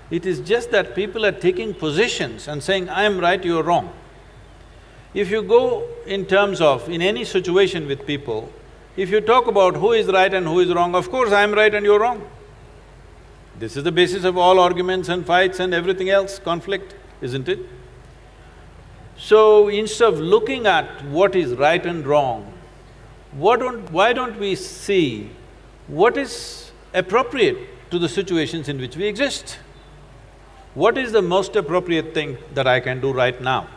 It is just that people are taking positions and saying, I am right, you are wrong. If you go in terms of, in any situation with people, if you talk about who is right and who is wrong, of course I am right and you're wrong. This is the basis of all arguments and fights and everything else, conflict, isn't it? So instead of looking at what is right and wrong, why don't we see what is appropriate to the situations in which we exist? What is the most appropriate thing that I can do right now?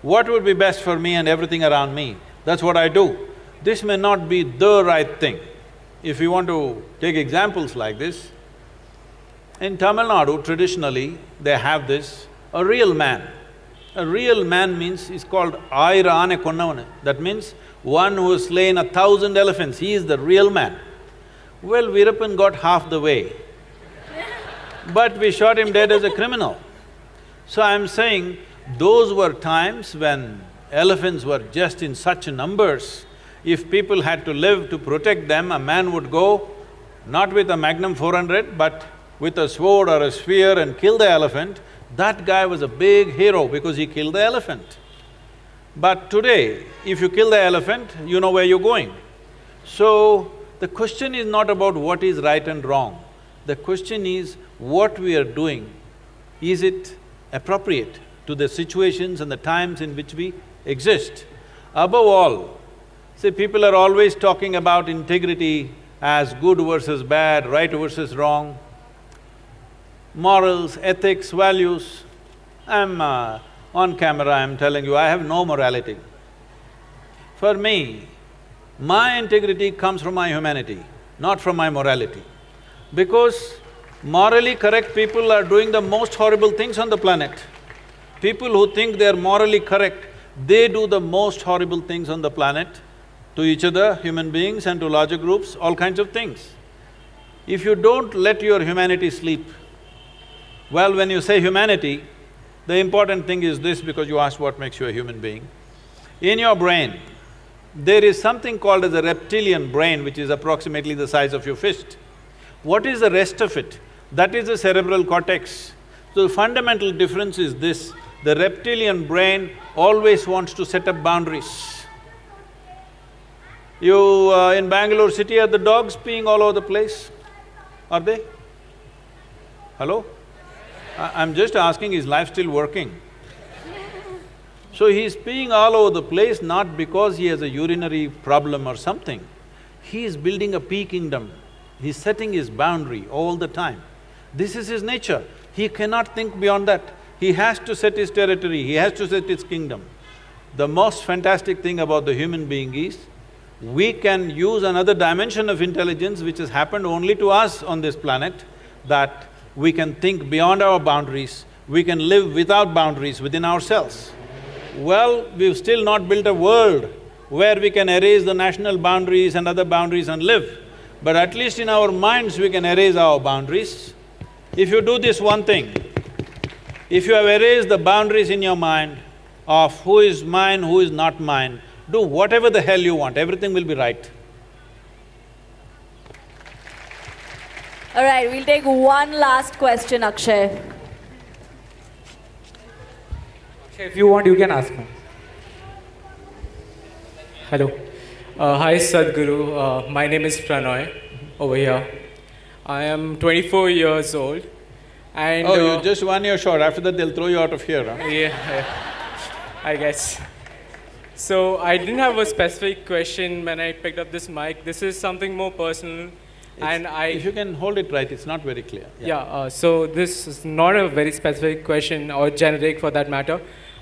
What would be best for me and everything around me? That's what I do. This may not be the right thing. If you want to take examples like this, in Tamil Nadu, traditionally, they have this, a real man. A real man means, is called Ayira Ane Konnavanu. That means one who has slain 1,000 elephants, he is the real man. Well, Veerappan got half the way, but we shot him dead as a criminal. So I'm saying, those were times when elephants were just in such numbers. If people had to live to protect them, a man would go not with a Magnum 400, but with a sword or a spear and kill the elephant. That guy was a big hero because he killed the elephant. But today, if you kill the elephant, you know where you're going. So, the question is not about what is right and wrong. The question is, what we are doing, is it appropriate to the situations and the times in which we exist? Above all, see, people are always talking about integrity as good versus bad, right versus wrong, morals, ethics, values. I'm on camera, I'm telling you, I have no morality. For me, my integrity comes from my humanity, not from my morality. Because morally correct people are doing the most horrible things on the planet. People who think they're morally correct, they do the most horrible things on the planet, to each other, human beings, and to larger groups, all kinds of things. If you don't let your humanity sleep, well, when you say humanity, the important thing is this, because you asked what makes you a human being. In your brain, there is something called as a reptilian brain, which is approximately the size of your fist. What is the rest of it? That is the cerebral cortex. So the fundamental difference is this, the reptilian brain always wants to set up boundaries. You… in Bangalore city, are the dogs peeing all over the place? Are they? Hello? I'm just asking, is life still working? So he's peeing all over the place not because he has a urinary problem or something. He is building a pea kingdom. He's setting his boundary all the time. This is his nature. He cannot think beyond that. He has to set his territory, he has to set his kingdom. The most fantastic thing about the human being is, we can use another dimension of intelligence which has happened only to us on this planet, that we can think beyond our boundaries, we can live without boundaries within ourselves. Well, we've still not built a world where we can erase the national boundaries and other boundaries and live. But at least in our minds we can erase our boundaries. If you do this one thing, if you have erased the boundaries in your mind of who is mine, who is not mine, do whatever the hell you want, everything will be right. All right, we'll take one last question, Akshay. If you want, you can ask me. Hello. Hi Sadhguru, my name is Pranoy over here. I am 24 years old and… Oh, you're just 1 year short, after that they'll throw you out of here, huh? Yeah, I guess. So I didn't have a specific question when I picked up this mic. This is something more personal and If you can hold it right, it's not very clear. Yeah, so this is not a very specific question or generic for that matter.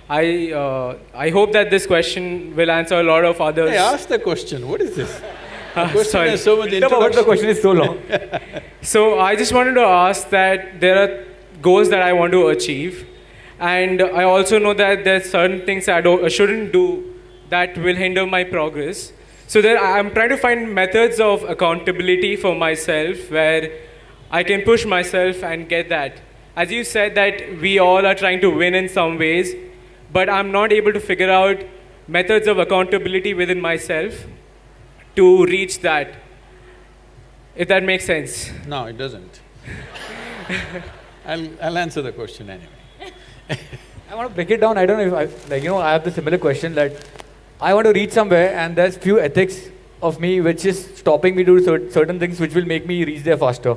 I hope that this question will answer a lot of others. Hey, ask the question, what is this? The question Sorry. is so much No, but the introduction. question is so long. So I just wanted to ask that there are goals that I want to achieve, and I also know that there's certain things I shouldn't do that will hinder my progress. So there, I'm trying to find methods of accountability for myself where I can push myself and get that. As you said that we all are trying to win in some ways, but I'm not able to figure out methods of accountability within myself to reach that, if that makes sense. No, it doesn't. I'll answer the question anyway. I want to break it down. I don't know if I have the similar question that I want to reach somewhere and there's few ethics of me which is stopping me to do certain things which will make me reach there faster.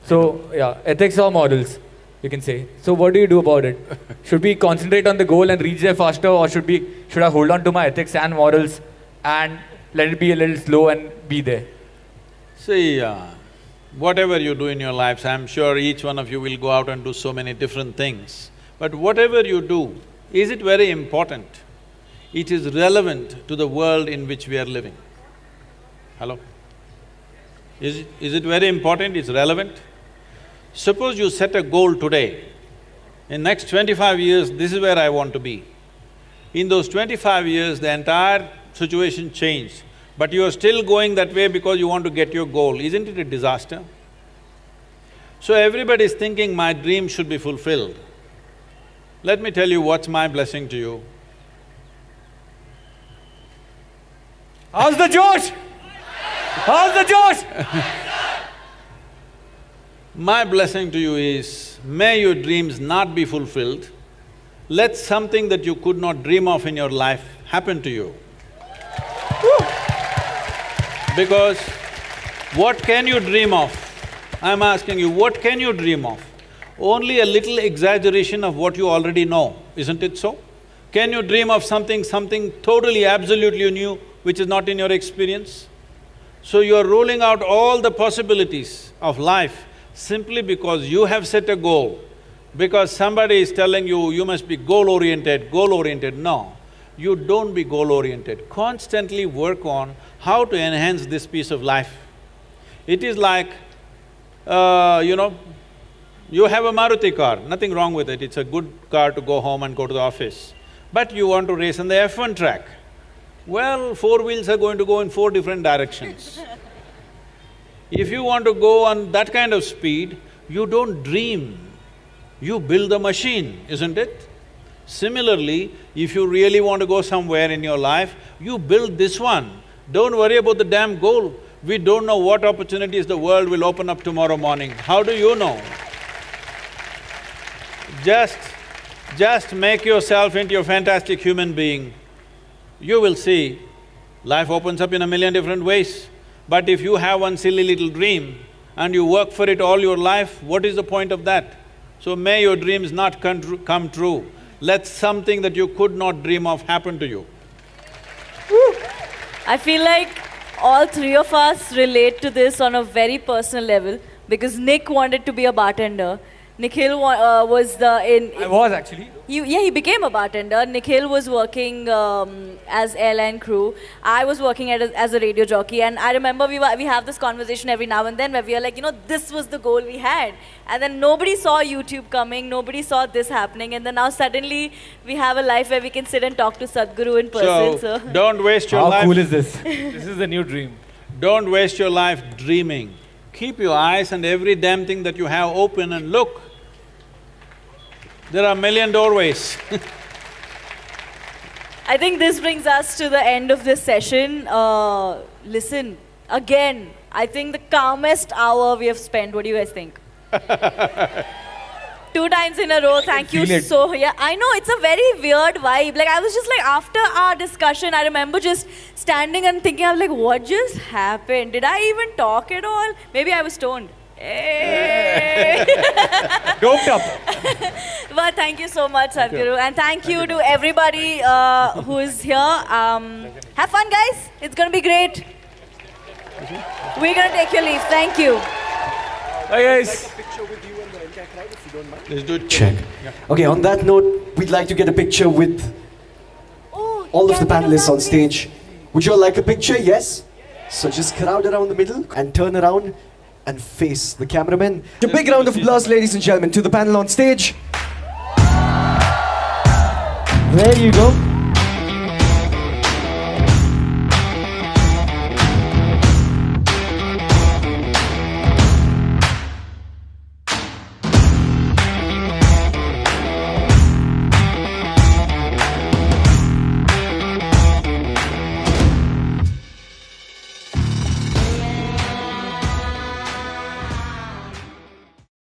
So yeah, ethics or morals, you can say. So what do you do about it? Should we concentrate on the goal and reach there faster, or should I hold on to my ethics and morals and let it be a little slow and be there? See, whatever you do in your lives, I'm sure each one of you will go out and do so many different things. But whatever you do, is it very important? It is relevant to the world in which we are living. Hello? Is it very important? It's relevant? Suppose you set a goal today, in next 25 years, this is where I want to be. In those 25 years, the entire situation changed, but you are still going that way because you want to get your goal. Isn't it a disaster? So everybody is thinking, my dream should be fulfilled. Let me tell you what's my blessing to you. How's the Josh? How's the Josh? My blessing to you is, may your dreams not be fulfilled. Let something that you could not dream of in your life happen to you. Because what can you dream of? I'm asking you, what can you dream of? Only a little exaggeration of what you already know, isn't it so? Can you dream of something totally, absolutely new, which is not in your experience? So you are ruling out all the possibilities of life simply because you have set a goal, because somebody is telling you, you must be goal-oriented, goal-oriented. No, you don't be goal-oriented. Constantly work on how to enhance this piece of life. It is like, you have a Maruti car, nothing wrong with it, it's a good car to go home and go to the office. But you want to race on the F1 track. Well, four wheels are going to go in four different directions. If you want to go on that kind of speed, you don't dream, you build the machine, isn't it? Similarly, if you really want to go somewhere in your life, you build this one. Don't worry about the damn goal. We don't know what opportunities the world will open up tomorrow morning. How do you know? Just make yourself into a fantastic human being. You will see, life opens up in a million different ways. But if you have one silly little dream and you work for it all your life, what is the point of that? So may your dreams not come true. Let something that you could not dream of happen to you. I feel like all three of us relate to this on a very personal level because Nick wanted to be a bartender. Nikhil was I was actually. He became a bartender. Nikhil was working as airline crew. I was working as a radio jockey, and I remember we have this conversation every now and then where we are like, this was the goal we had, and then nobody saw YouTube coming, nobody saw this happening, and then now suddenly we have a life where we can sit and talk to Sadhguru in person. So don't waste your life. How cool is this? This is the new dream. Don't waste your life dreaming. Keep your eyes and every damn thing that you have open and look. There are a million doorways. I think this brings us to the end of this session. Listen, again, I think the calmest hour we have spent. What do you guys think? 2 times in a row, thank you so… Yeah, I know, it's a very weird vibe. Like, I was just like, after our discussion, I remember just standing and thinking, I was like, what just happened? Did I even talk at all? Maybe I was stoned. Hey. Doped up. But thank you so much, Sadhguru. And thank you to everybody who is here. Have fun, guys. It's going to be great. We're going to take your leave. Thank you. Bye, guys. Let's do it. Check. Yeah. Okay, on that note, we'd like to get a picture with all of the panelists on stage. Would you all like a picture? Yes? So just crowd around the middle and turn around and face the cameraman. A big round of applause, ladies and gentlemen, to the panel on stage. There you go.